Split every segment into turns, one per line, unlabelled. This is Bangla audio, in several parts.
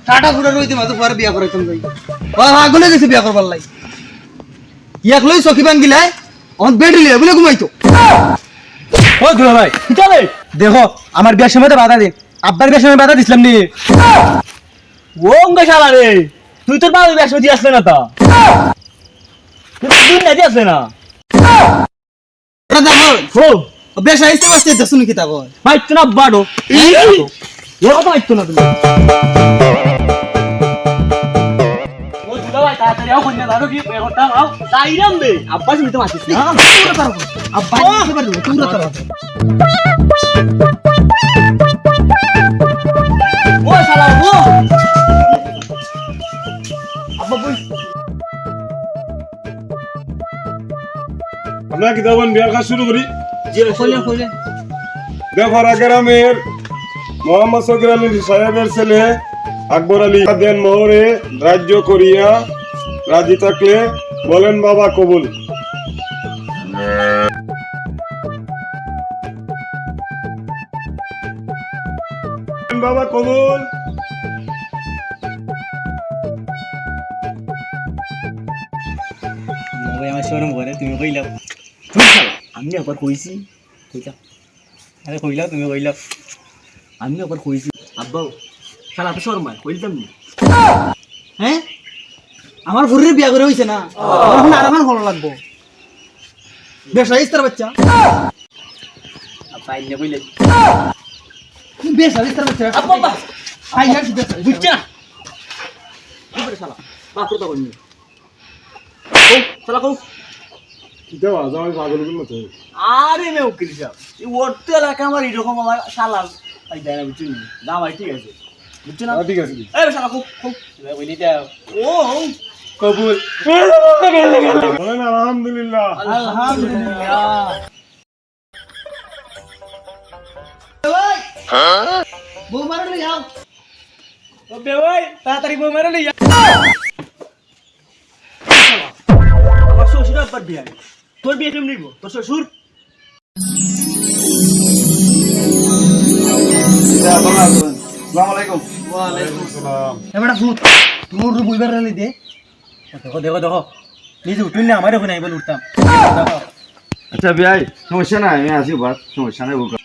টাটা ফুটা রইতে মাঝে পরে বিয়া করাইতাম যাই আগলে গেছে বিয়া করবার লাই ইয়াক লই সখী বাঙ্গিলাই অন বেডি লিয়ে বলে ঘুমাইতো
ও দুলা ভাই চলে দেখো আমার বিয়ার সময় তো বাধা দে আব্বার বিয়ার সময় বাধা দিছিলাম নি ও অঙ্গ শালা রে তুই তোর বাবার বিয়ার সময় দিয়ে আসলে না তা তুই দিন না দিয়ে আসলে না
দাদা
ও
বেশ আইতে বাসতে তো শুনি কি তা কয়
ভাই তুই না বাড়ো এ কথা আইতো না তুমি ও দুলা ভাই তাড়াতাড়ি আও কন্যা দাদু কি করতে আও তাইরাম দে আব্বা তুমি তো মাছিস না
তোরা পারবো আব্বা দিতে পারবো তোরা পারবো
ও শালা ও আব্বা বই
আমরা কি দাবান বিয়ার কাজ শুরু করি
জি কইলেন কইলেন
দেফারা গ্রামের মোহাম্মদ সগির আলী সাহেবের ছেলে আকবর আলী দেন মোহরে রাজ্য করিয়া রাজি থাকলে বলেন বাবা কবুল বাবা কবুল
ভাই আমার শরম করে তুমি কইলাও আমি একবার কইছি কইলা আরে কইলাও তুমি কইলাও আমি একবার কইছি আব্বা শালা তো শরম হয় কইলাম না
হ্যাঁ আমার ফুরির বিয়া করে হইছে না এখন আরামান ভালো লাগবো বেশ আইস্তার বাচ্চা
আব্বা আইলে কইলে
বেশ আইস্তার বাচ্চা
আব্বা আব্বা
আই হাস বেশ
বুঝছা উপরে শালা বাপ তো কইনি ও শালা কও
দেওয়া যাওয়াই পাগলগুলো মতো
আরে মে উকিল সাহেব এই ওরতে এলাকা আমার এরকম আমার শালা আই দেয় না বুঝছিস না ভাই ঠিক আছে বুঝছো না
ঠিক আছে
এই শালা কও কও বলি দাও ও কবুল
বলেন আলহামদুলিল্লাহ
আলহামদুলিল্লাহ ভাই বউ মারলে যাও
ও বে ভাই তাড়াতাড়ি বউ মেরে লই যা আমার শ্বশুর আব্বার বিয়ে তোর বিয়ে কেমন নিব তোর শ্বশুর
আসসালামু আলাইকুম
ওয়ালাইকুম
আসসালাম
এবারে ভূত মোর বুইবার রে দে
দেখো দেখো দেখো নিজে উঠুন না আমার ওখানে আইবার উঠতাম
আচ্ছা ভাই সমস্যা নাই আমি আছি বাস সমস্যা নাই বলবো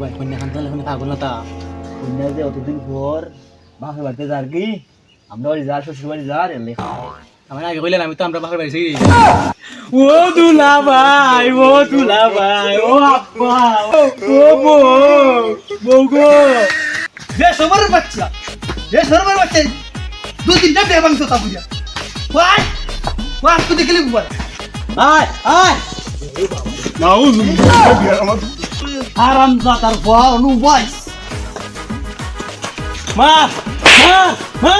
ভাই কন্যা খান তাহলে পাগল না তা কন্যা যে অতদিন পর বাপের বাড়িতে যার কি আমরা বাড়ি যার শ্বশুর বাড়ি যার এলে আমার আগে কইলেন আমি তো আমরা বাপের বাড়ি সেই ও দুলা ভাই ও দুলা ভাই ও আব্বা ও বউ গো
বে সবার বাচ্চা দুই তিনটা বে বাংশ তা বুঝা ওয়াই ওয়াই তুই দেখলি বুবার
আয় আয়
নাউজুবিল্লাহ বিয়ার আমার
আরাম জাতার বল নু বয়স
মা মা মা